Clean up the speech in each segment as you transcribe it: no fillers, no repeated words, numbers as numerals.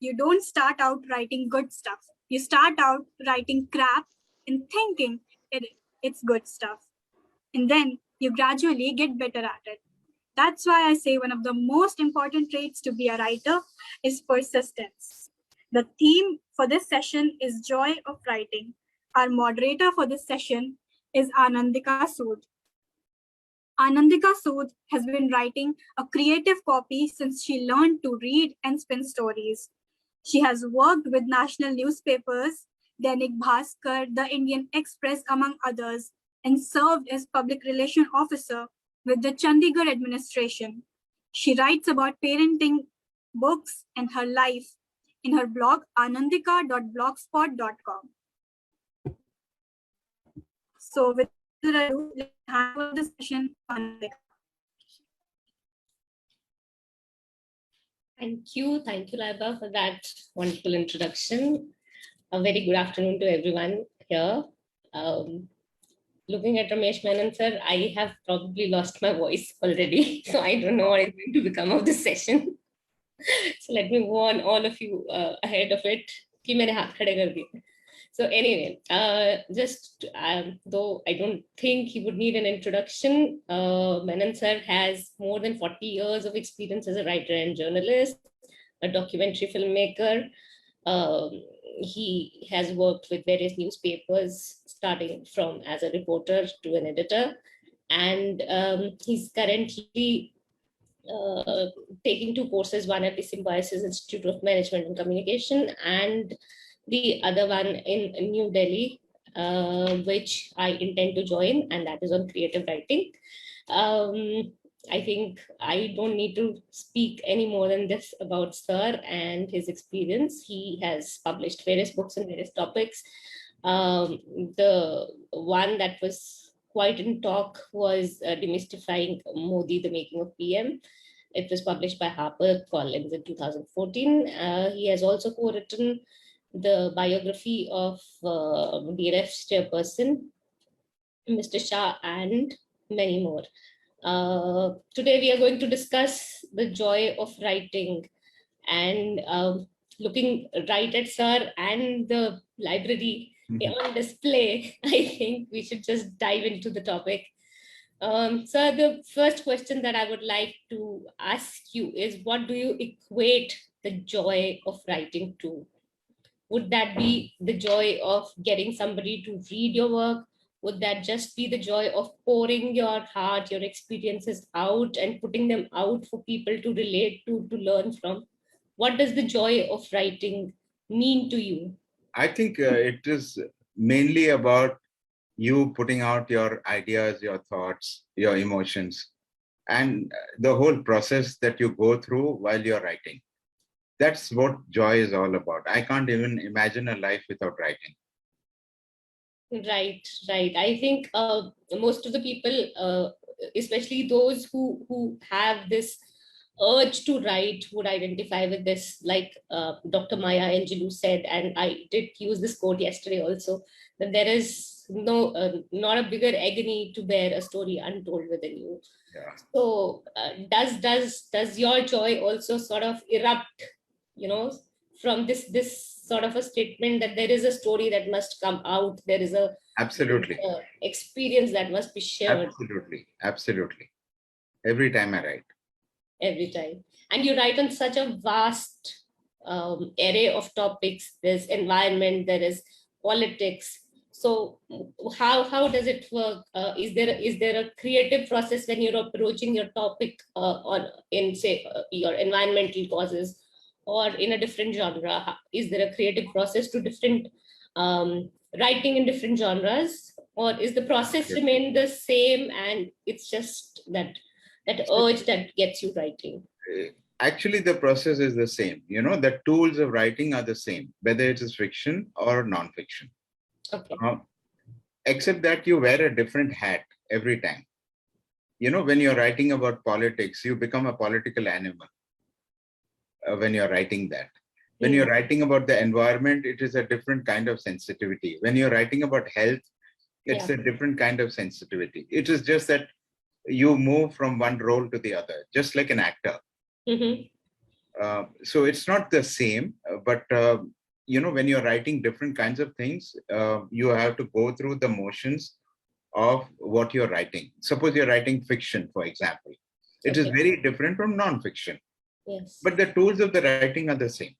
You don't start out writing good stuff. You start out writing crap and thinking it's good stuff. And then you gradually get better at it. That's why I say one of the most important traits to be a writer is persistence. The theme for this session is joy of writing. Our moderator for this session is Aanandika Sood. Aanandika Sood has been writing a creative copy since she learned to read and spin stories. She has worked with national newspapers, Dainik Bhaskar, the Indian Express, among others, and served as public relation officer with the Chandigarh administration. She writes about parenting, books, and her life in her blog aanandika.blogspot.com. So without further ado, let's hand over the session to Aanandika. Thank you, Laiba, for that wonderful introduction. A very good afternoon to everyone here. Looking at Ramesh Menon, sir, I have probably lost my voice already, so I don't know what is going to become of this session. So let me warn all of you ahead of it. So anyway, though I don't think he would need an introduction, Menon sir has more than 40 years of experience as a writer and journalist, a documentary filmmaker. He has worked with various newspapers, starting from as a reporter to an editor. And he's currently taking two courses, one at the Symbiosis Institute of Management and Communication, and the other one in New Delhi, which I intend to join, and that is on creative writing. I think I don't need to speak any more than this about sir and his experience. He has published various books on various topics. The one that was quite in talk was Demystifying Modi, the Making of PM. It was published by HarperCollins in 2014. He has also co-written the biography of DLF's chairperson, Mr. Shah, and many more. Today we are going to discuss the joy of writing, and looking right at sir and the library on display, I think we should just dive into the topic. Sir, the first question that I would like to ask you is, what do you equate the joy of writing to? Would that be the joy of getting somebody to read your work? Would that just be the joy of pouring your heart, your experiences out and putting them out for people to relate to learn from? What does the joy of writing mean to you? I think it is mainly about you putting out your ideas, your thoughts, your emotions, and the whole process that you go through while you're writing. That's what joy is all about. I can't even imagine a life without writing. Right. I think most of the people, especially those who have this urge to write, would identify with this, like Dr. Maya Angelou said, and I did use this quote yesterday also, that there is not a bigger agony to bear a story untold within you. Yeah. So does your joy also sort of erupt, from this sort of a statement that there is a story that must come out, there is a absolutely experience that must be shared? Absolutely. Every time I write. Every time. And you write on such a vast array of topics. There's environment, there is politics. So how does it work? Is there a creative process when you're approaching your topic in say your environmental causes, or in a different genre? Is there a creative process to different writing in different genres, or is the process remain the same and it's just that urge that gets you writing? Actually, the process is the same. The tools of writing are the same, whether it is fiction or non-fiction. Okay. Except that you wear a different hat every time. When you're writing about politics, you become a political animal when you're writing that. When you're writing about the environment, it is a different kind of sensitivity. When you're writing about health, it's a different kind of sensitivity. It is just that you move from one role to the other, just like an actor. Mm-hmm. So it's not the same, but when you're writing different kinds of things, you have to go through the motions of what you're writing. Suppose you're writing fiction, for example. It is very different from non-fiction. Yes. But the tools of the writing are the same.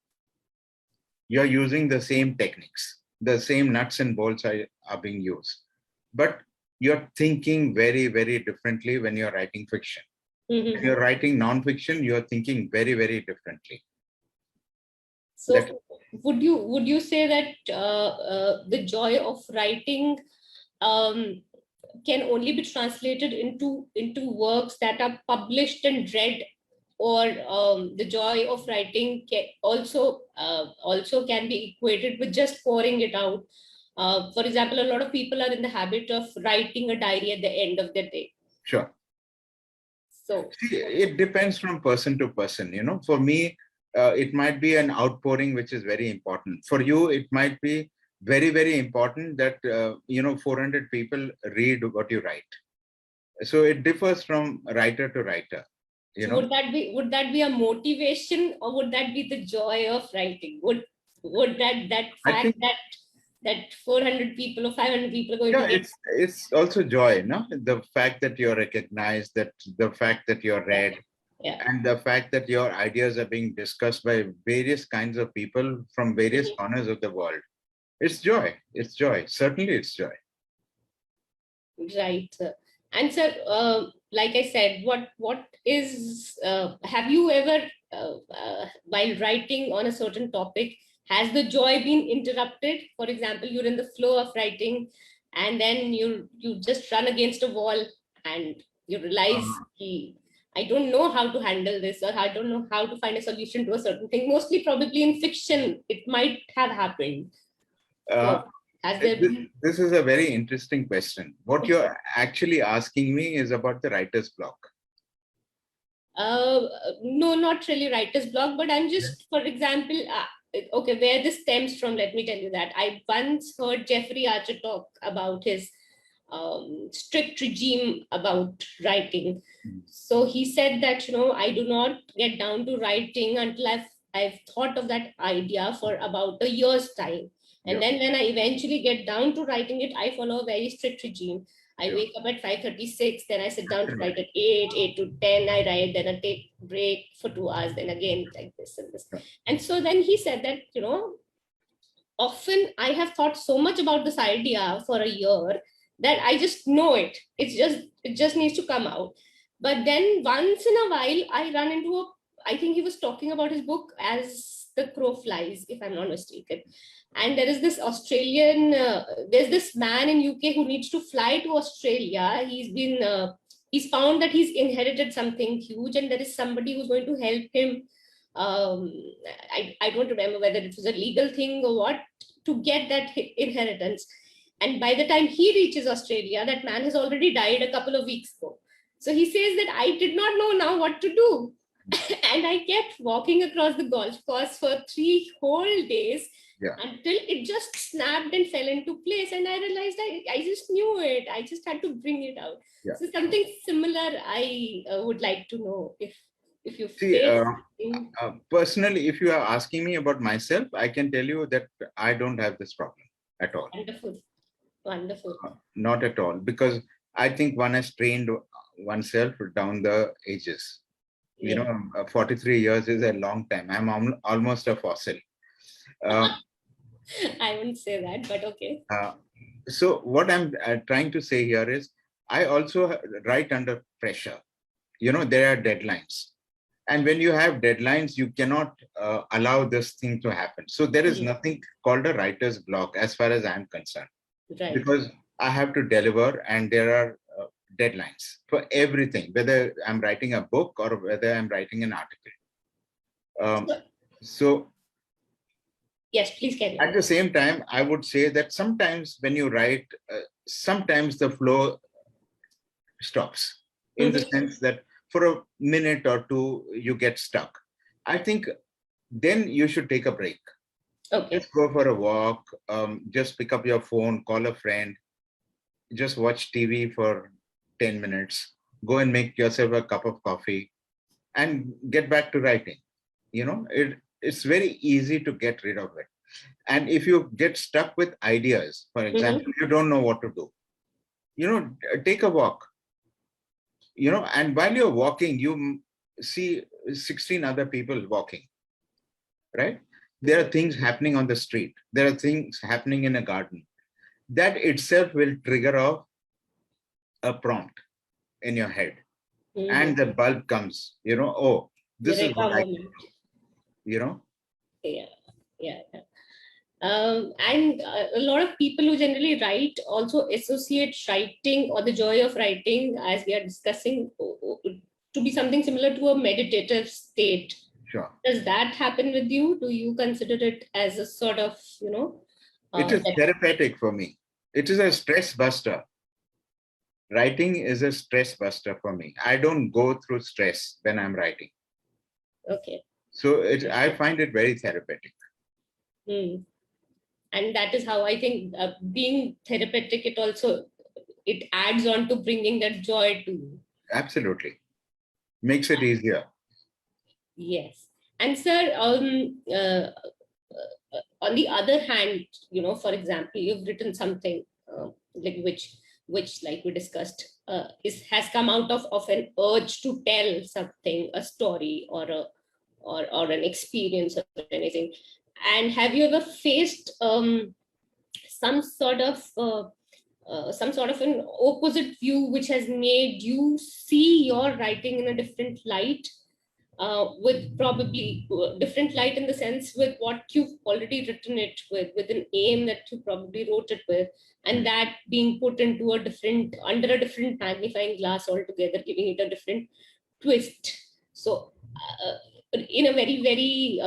You're using the same techniques. The same nuts and bolts are being used. But you're thinking very, very differently when you're writing fiction. When you're writing non-fiction, you're thinking very, very differently. So would you say that the joy of writing can only be translated into works that are published and read, or the joy of writing also can be equated with just pouring it out? For example, a lot of people are in the habit of writing a diary at the end of the day. Sure. So see, it depends from person to person. For me, it might be an outpouring, which is very important. For you, it might be very, very important that 400 people read what you write. So it differs from writer to writer. So would that be a motivation, or would that be the joy of writing? Would that fact that 400 people or 500 people are going to get... it's also joy, no? The fact that you're recognized, that the fact that you're read, and the fact that your ideas are being discussed by various kinds of people from various corners of the world. It's joy. It's joy. Certainly, it's joy. Right. And sir, like I said, what is, have you ever, while writing on a certain topic, has the joy been interrupted? For example, you're in the flow of writing, and then you just run against a wall, and you realize, I don't know how to handle this, or I don't know how to find a solution to a certain thing. Mostly probably in fiction, it might have happened. This is a very interesting question. What you're actually asking me is about the writer's block. No, not really writer's block, but I'm just, for example, okay, where this stems from, let me tell you that. I once heard Jeffrey Archer talk about his strict regime about writing. So he said that, I do not get down to writing until I've thought of that idea for about a year's time. And then when I eventually get down to writing it, I follow a very strict regime. I wake up at 5:36, then I sit down to write at 8 to 10, I write, then I take break for 2 hours, then again like this and this. And so then he said that, often I have thought so much about this idea for a year that I just know it. It just needs to come out. But then once in a while, I run into I think he was talking about his book As the Crow Flies, if I'm not mistaken. And there is this Australian, there's this man in UK who needs to fly to Australia. He's found that he's inherited something huge, and there is somebody who's going to help him. I don't remember whether it was a legal thing or what, to get that inheritance. And by the time he reaches Australia, that man has already died a couple of weeks ago. So he says that I did not know now what to do. And I kept walking across the golf course for 3 whole days until it just snapped and fell into place. And I realized I just knew it. I just had to bring it out. So something similar I would like to know if you personally, if you are asking me about myself, I can tell you that I don't have this problem at all. Wonderful. Not at all, because I think one has trained oneself down the ages. 43 years is a long time. I'm almost a fossil. I wouldn't say that, but okay. So what I'm trying to say here is, I also write under pressure. There are deadlines. And when you have deadlines, you cannot allow this thing to happen. So there is nothing called a writer's block as far as I'm concerned. Right. Because I have to deliver, and there are deadlines for everything, whether I'm writing a book or whether I'm writing an article. So yes, please carry on. At the same time, I would say that sometimes when you write, sometimes the flow stops, in the sense that for a minute or two, you get stuck. I think then you should take a break. Okay. Just go for a walk, just pick up your phone, call a friend, just watch TV for 10 minutes, go and make yourself a cup of coffee, and get back to writing. it's very easy to get rid of it. And if you get stuck with ideas, for example, you don't know what to do, take a walk, and while you're walking, you see 16 other people walking, right? There are things happening on the street. There are things happening in a garden. That itself will trigger off a prompt in your head. And the bulb comes, oh, this is what I can do, Yeah. And a lot of people who generally write also associate writing or the joy of writing, as we are discussing, to be something similar to a meditative state. Sure. Does that happen with you? Do you consider it as a sort of, it is therapeutic for me. It is a stress buster. Writing is a stress buster for me. I don't go through stress when I'm writing. Okay. So I find it very therapeutic. And that is how I think being therapeutic, it adds on to bringing that joy to you. Absolutely. Makes it easier. Yes. And sir, on the other hand, for example, you've written something like which like we discussed, has come out of an urge to tell something, a story or an experience or anything. And have you ever faced some sort of an opposite view which has made you see your writing in a different light, with probably different light in the sense with what you've already written it with an aim that you probably wrote it with, and that being put into under a different magnifying glass altogether, giving it a different twist. So in a very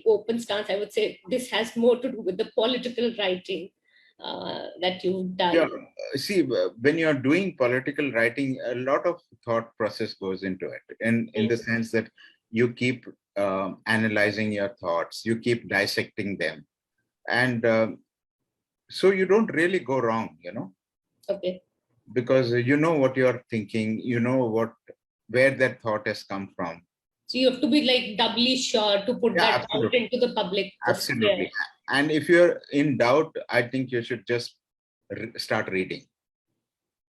open stance, I would say this has more to do with the political writing that you've done. Yeah. See, when you're doing political writing, a lot of thought process goes into it, in the sense that you keep analyzing your thoughts, you keep dissecting them, and so you don't really go wrong, Okay. Because you know what you're thinking, where that thought has come from. So you have to be like doubly sure to put that out into the public. Absolutely. And if you're in doubt, I think you should just start reading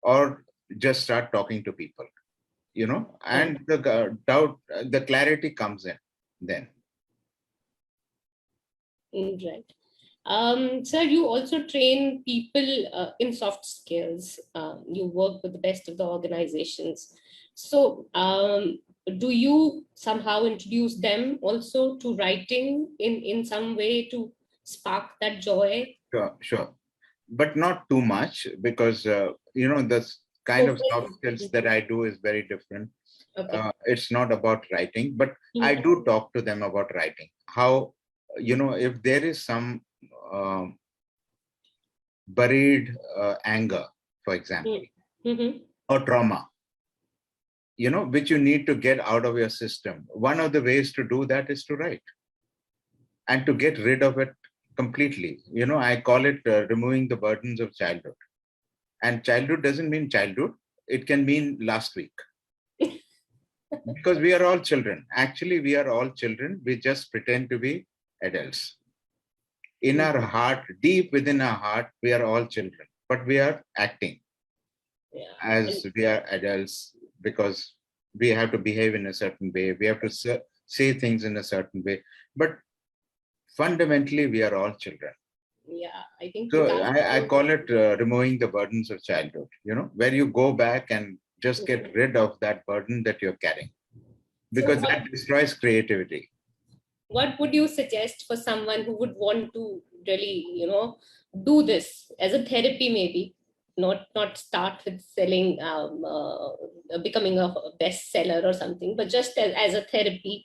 or just start talking to people, and the clarity comes in then. Right. Sir, you also train people in soft skills. You work with the best of the organizations. So do you somehow introduce them also to writing in some way to spark that joy? Sure. But not too much, because, the kind of soft skills that I do is very different. Okay. It's not about writing, but I do talk to them about writing. How, if there is some buried anger, for example, or trauma, which you need to get out of your system. One of the ways to do that is to write and to get rid of it completely. I call it removing the burdens of childhood. And childhood doesn't mean childhood. It can mean last week. Because we are all children. Actually, we are all children. We just pretend to be adults. In our heart, deep within our heart, we are all children. But we are acting as we are adults, because we have to behave in a certain way. We have to say things in a certain way. But fundamentally, we are all children. Yeah, I think so. I call it removing the burdens of childhood, where you go back and just get rid of that burden that you're carrying, because that destroys creativity. What would you suggest for someone who would want to really, do this as a therapy, maybe? Not start with selling, becoming a bestseller or something, but just as a therapy,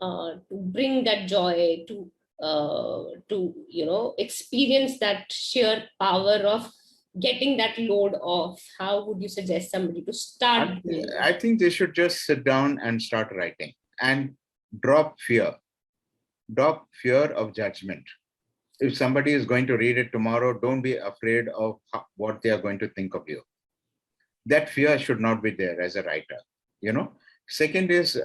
to bring that joy, to experience that sheer power of getting that load off. How would you suggest somebody to start? I think they should just sit down and start writing and drop fear. Drop fear of judgment. If somebody is going to read it tomorrow, don't be afraid of what they are going to think of you. That fear should not be there as a writer. Second is,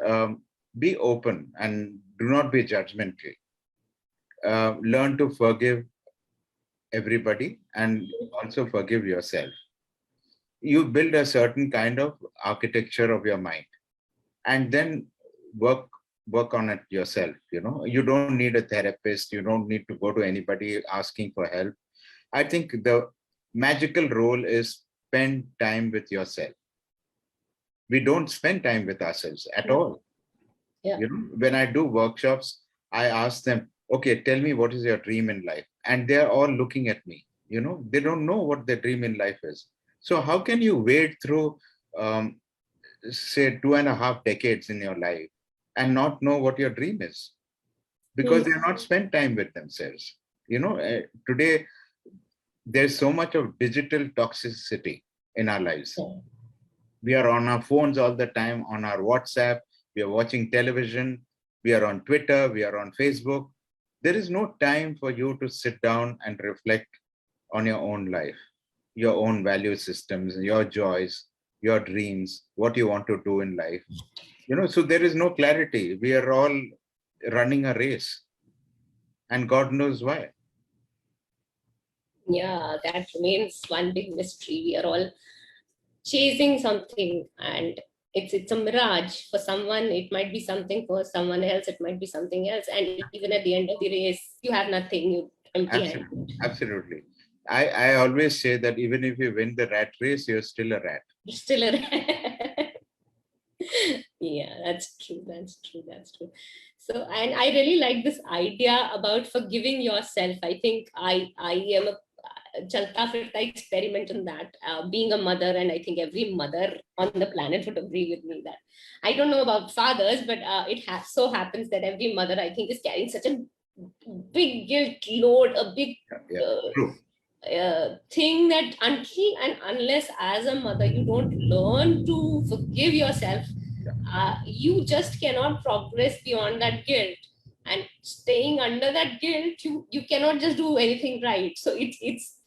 be open and do not be judgmental. Learn to forgive everybody and also forgive yourself. You build a certain kind of architecture of your mind and then work on it yourself. You don't need a therapist. You don't need to go to anybody asking for help. I think the magical role is spend time with yourself. We don't spend time with ourselves at all. Yeah. When I do workshops, I ask them, okay, tell me what is your dream in life? And they're all looking at me. They don't know what their dream in life is. So how can you wade through, say, 2.5 decades in your life and not know what your dream is? Because they're not spent time with themselves. Today, there's so much of digital toxicity in our lives. We are on our phones all the time, on our WhatsApp, we are watching television, we are on Twitter, we are on Facebook. There is no time for you to sit down and reflect on your own life, your own value systems, your joys, your dreams, what you want to do in life. So there is no clarity. We are all running a race, and God knows why. Yeah, that remains one big mystery. We are all chasing something, and it's a mirage. For someone it might be something, for someone else it might be something else, and even at the end of the race you have nothing, you empty-handed. Absolutely. I always say that even if you win the rat race, you're still a rat. You're still a yeah, that's true. So, and I really like this idea about forgiving yourself. I think I am a chalta firta experiment in that, being a mother, and I think every mother on the planet would agree with me that I don't know about fathers, but it so happens that every mother, I think, is carrying such a big guilt load, a big True. thing that until and unless as a mother you don't learn to forgive yourself, you just cannot progress beyond that guilt, and staying under that guilt, you cannot just do anything right. So it's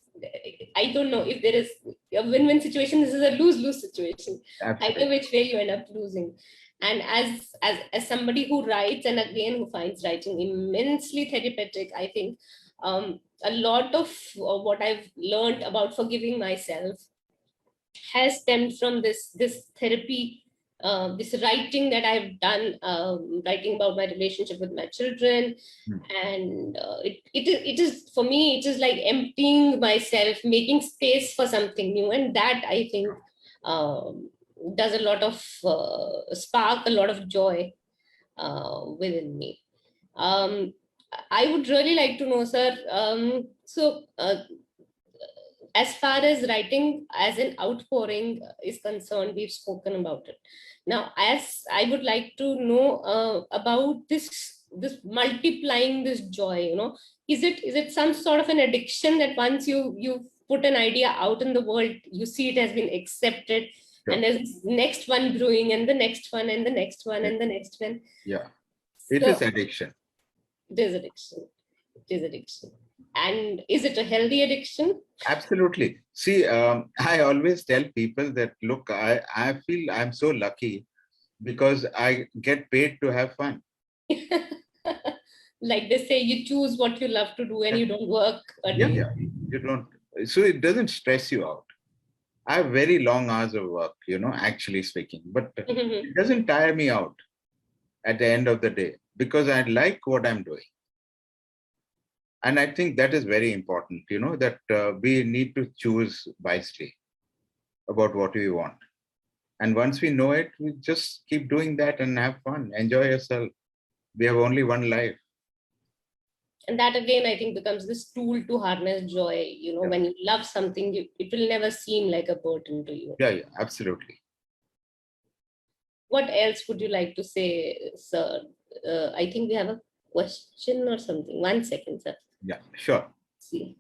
I don't know if there is a win-win situation. This is a lose-lose situation. Absolutely. Either which way you end up losing. And as somebody who writes, and again who finds writing immensely therapeutic, I think a lot of what I've learned about forgiving myself has stemmed from this therapy, this writing that I've done, writing about my relationship with my children. And it is for me, it is like emptying myself, making space for something new, and that I think does a lot of spark a lot of joy within me. I would really like to know, sir, as far as writing as an outpouring is concerned, we've spoken about it. Now, as I would like to know about this multiplying this joy, is it some sort of an addiction that once you put an idea out in the world, you see it has been accepted, and there's next one brewing, and the next one, and the next one, and the next one. Yeah, it is addiction. It is addiction. It is addiction. And is it a healthy addiction? Absolutely. See, I always tell people that, look, I feel I'm so lucky because I get paid to have fun. Like they say, you choose what you love to do and you don't work. You don't. So it doesn't stress you out. I have very long hours of work, actually speaking, but it doesn't tire me out at the end of the day because I like what I'm doing. And I think that is very important, that we need to choose wisely about what we want. And once we know it, we just keep doing that and have fun, enjoy yourself. We have only one life. And that again, I think, becomes this tool to harness joy. When you love something, it will never seem like a burden to you. Yeah, absolutely. What else would you like to say, sir? I think we have a question or something. 1 second, sir. Yeah, sure. See.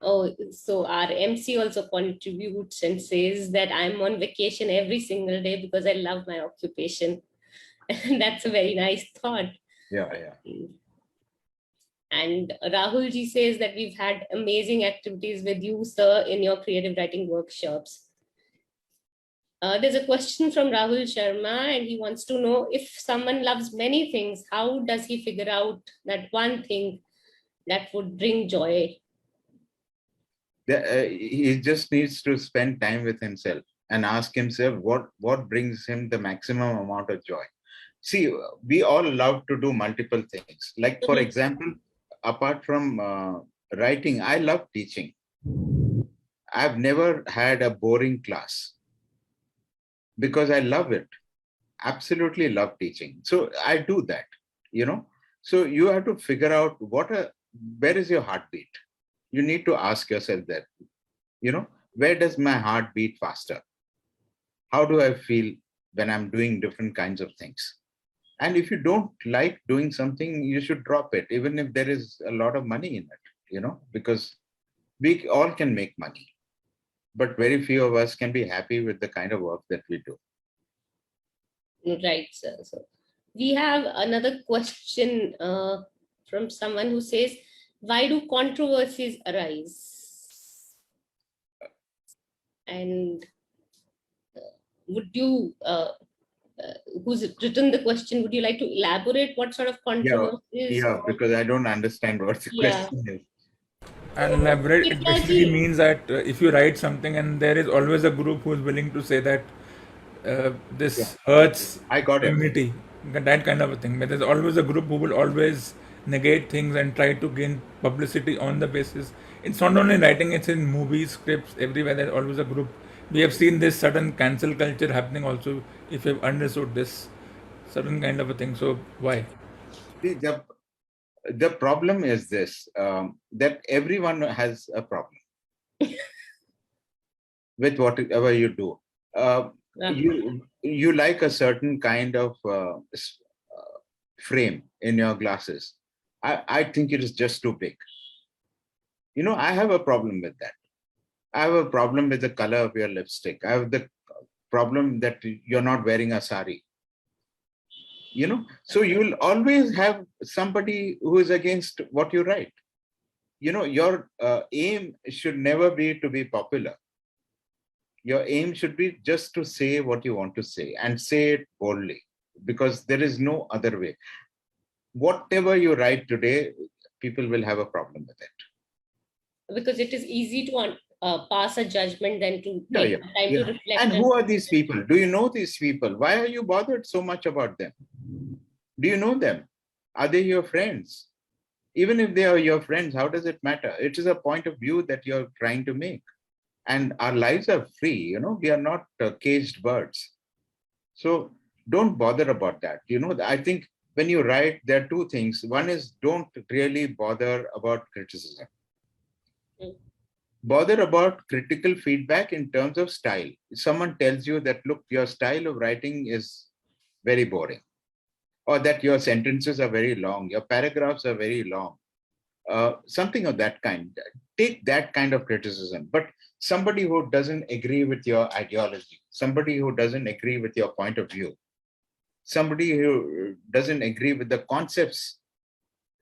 Oh, so our MC also contributes and says that I'm on vacation every single day because I love my occupation. And that's a very nice thought. Yeah. And Rahul ji says that we've had amazing activities with you, sir, in your creative writing workshops. There's a question from Rahul Sharma, and he wants to know, if someone loves many things, how does he figure out that one thing that would bring joy? He just needs to spend time with himself and ask himself what brings him the maximum amount of joy. See, we all love to do multiple things. Like, for example, apart from writing, I love teaching. I've never had a boring class because I love it. Absolutely love teaching. So I do that, you know. So you have to figure out where is your heartbeat? You need to ask yourself that, you know, where does my heart beat faster? How do I feel when I'm doing different kinds of things? And if you don't like doing something, you should drop it, even if there is a lot of money in it, you know, because we all can make money, but very few of us can be happy with the kind of work that we do. Right, sir. So we have another question from someone who says, why do controversies arise? And would you, who's written the question, would you like to elaborate what sort of controversies? Yeah, because I don't understand what the question is. And elaborate, it basically means that if you write something and there is always a group who is willing to say that this hurts community, that kind of a thing. But there's always a group who will always negate things and try to gain publicity on the basis. It's not only writing, it's in movies, scripts, everywhere. There's always a group. We have seen this sudden cancel culture happening also, if you've understood this certain kind of a thing. So why? The problem is this, that everyone has a problem with whatever you do. You like a certain kind of frame in your glasses. I think it is just too big. You know, I have a problem with that. I have a problem with the color of your lipstick. I have the problem that you're not wearing a sari. You know, so you'll always have somebody who is against what you write. You know, your aim should never be to be popular. Your aim should be just to say what you want to say and say it boldly, because there is no other way. Whatever you write today, people will have a problem with it. Because it is easy to pass a judgment than to take time to reflect. And who are these people? Do you know these people? Why are you bothered so much about them? Do you know them? Are they your friends? Even if they are your friends, how does it matter? It is a point of view that you're trying to make. And our lives are free, you know, we are not caged birds. So don't bother about that. You know, I think when you write, there are two things. One is, don't really bother about criticism. Bother about critical feedback in terms of style. If someone tells you that, look, your style of writing is very boring, or that your sentences are very long, your paragraphs are very long, something of that kind. Take that kind of criticism. But somebody who doesn't agree with your ideology, somebody who doesn't agree with your point of view, somebody who doesn't agree with the concepts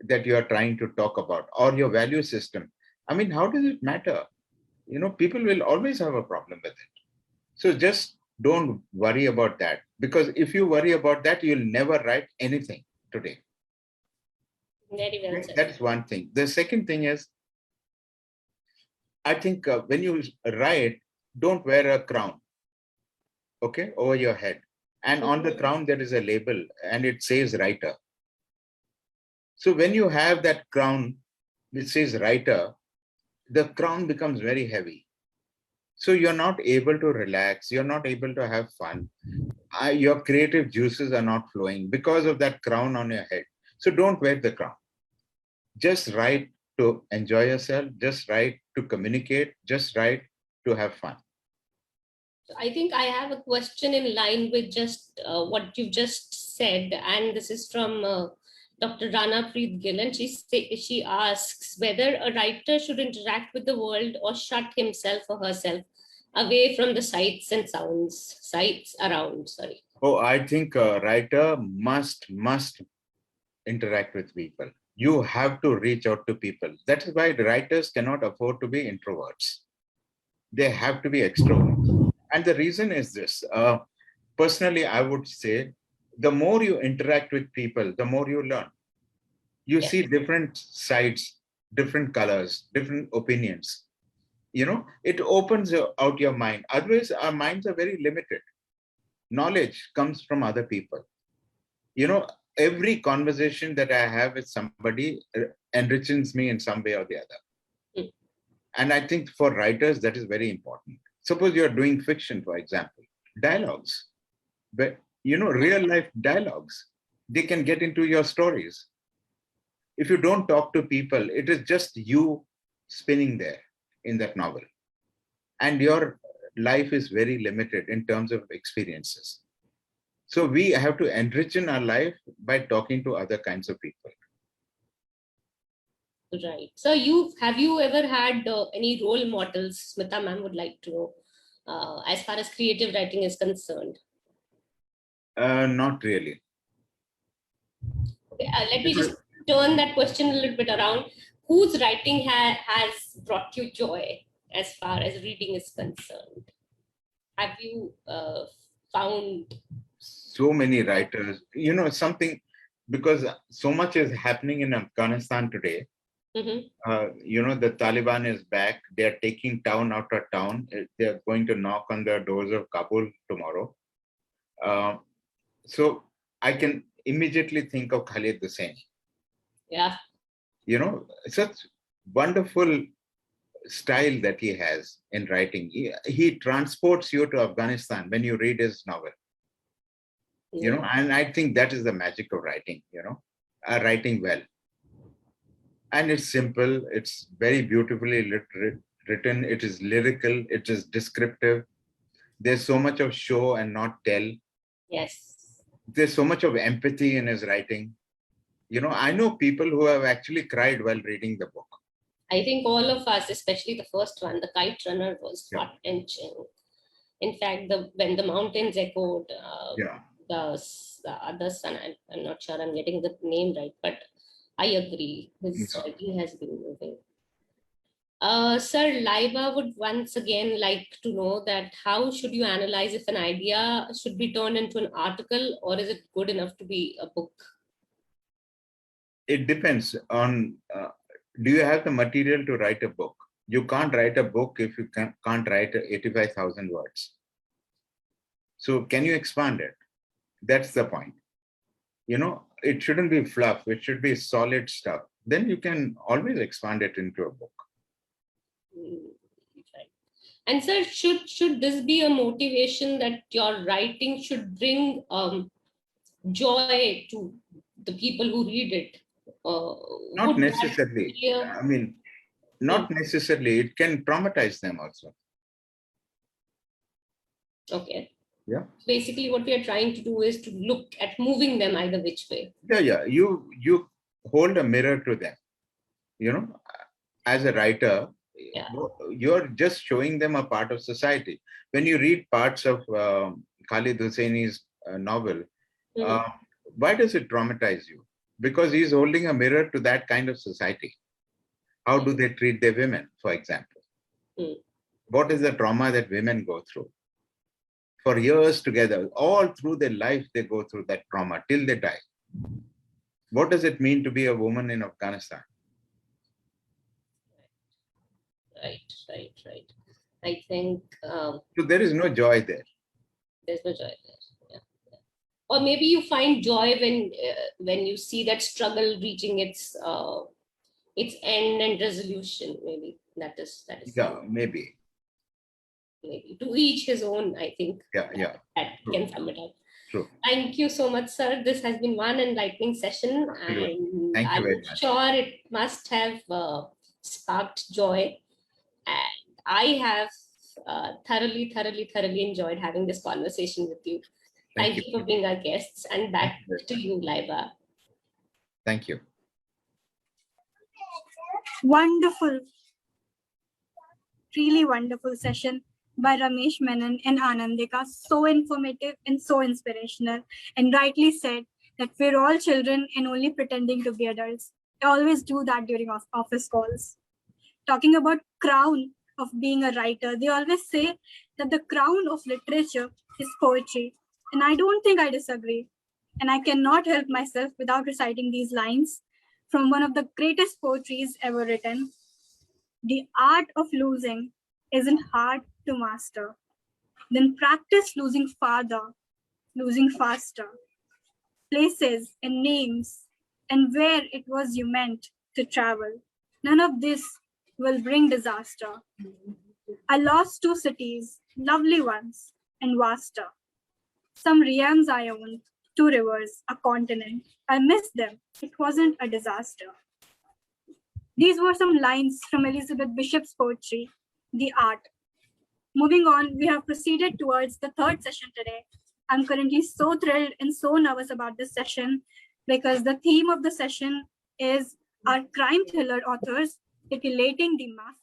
that you are trying to talk about, or your value system, I mean, how does it matter? You know, people will always have a problem with it. So just don't worry about that, because if you worry about that, you'll never write anything today. Very well said. That's one thing. The second thing is, I think when you write, don't wear a crown, okay, over your head. And on the crown, there is a label and it says writer. So when you have that crown which says writer, the crown becomes very heavy. So you're not able to relax. You're not able to have fun. Your creative juices are not flowing because of that crown on your head. So don't wear the crown. Just write to enjoy yourself. Just write to communicate. Just write to have fun. I think I have a question in line with just what you just said. And this is from Dr. Rana Preet Gill, and she asks whether a writer should interact with the world or shut himself or herself away from the sights and sounds, sights around, sorry. Oh, I think a writer must interact with people. You have to reach out to people. That is why the writers cannot afford to be introverts. They have to be extroverts. And the reason is this. Personally, I would say the more you interact with people, the more you learn. You see different sides, different colors, different opinions. It opens out your mind. Otherwise, our minds are very limited. Knowledge comes from other people. Every conversation that I have with somebody enriches me in some way or the other. Mm. And I think for writers, that is very important. Suppose you're doing fiction, for example, dialogues, but real life dialogues, they can get into your stories. If you don't talk to people, it is just you spinning there in that novel. And your life is very limited in terms of experiences. So we have to enrich in our life by talking to other kinds of people. Right. So have you ever had any role models? Smita ma'am would like to know, as far as creative writing is concerned. Not really. Okay, let me just turn that question a little bit around. Whose writing has brought you joy as far as reading is concerned? Have you found so many writers? Something, because so much is happening in Afghanistan today. Mm-hmm. The Taliban is back. They're taking town after town. They're going to knock on the doors of Kabul tomorrow. So I can immediately think of Khalid Hussein. Yeah. Such wonderful style that he has in writing. He transports you to Afghanistan when you read his novel. And I think that is the magic of writing, writing well. And it's simple, it's very beautifully written, it is lyrical, it is descriptive. There's so much of show and not tell. Yes. There's so much of empathy in his writing. I know people who have actually cried while reading the book. I think all of us, especially the first one, The Kite Runner, was heart-wrenching. In fact, when the mountains echoed, the other son, I'm not sure I'm getting the name right, but I agree. His writing has been moving. Sir, Laiba would once again like to know that how should you analyze if an idea should be turned into an article, or is it good enough to be a book? It depends on, do you have the material to write a book? You can't write a book if you can't write 85,000 words. So can you expand it? That's the point. It shouldn't be fluff. It should be solid stuff. Then you can always expand it into a book. Right. And sir, should this be a motivation that your writing should bring joy to the people who read it? Not necessarily. I mean, not necessarily. It can traumatize them also. Okay. Yeah. Basically, what we are trying to do is to look at moving them either which way. Yeah. You hold a mirror to them. As a writer, you're just showing them a part of society. When you read parts of Khalid Hosseini's novel, why does it traumatize you? Because he's holding a mirror to that kind of society. How do they treat their women, for example? What is the trauma that women go through? For years together, all through their life, they go through that trauma till they die. What does it mean to be a woman in Afghanistan? Right. I think... so there is no joy there. There's no joy there. Or maybe you find joy when you see that struggle reaching its end and resolution. Maybe that is. Maybe to each his own. I think. That can sum it up. True. Thank you so much, sir. This has been one enlightening session, and I'm sure it must have sparked joy. And I have thoroughly enjoyed having this conversation with you. Thank you for being our guests, and back to you, Laiba. Thank you. Wonderful. Really wonderful session by Ramesh Menon and Aanandika. So informative and so inspirational, and rightly said that we're all children and only pretending to be adults. I always do that during office calls. Talking about crown of being a writer. They always say that the crown of literature is poetry. And I don't think I disagree. And I cannot help myself without reciting these lines from one of the greatest poetries ever written. The art of losing isn't hard to master. Then practice losing farther, losing faster. Places and names and where it was you meant to travel. None of this will bring disaster. I lost 2 cities, lovely ones, and vaster. Some realms I owned, 2 rivers, a continent. I missed them. It wasn't a disaster. These were some lines from Elizabeth Bishop's poetry, The Art. Moving on, we have proceeded towards the 3rd session today. I'm currently so thrilled and so nervous about this session because the theme of the session is our crime thriller authors titillating the mass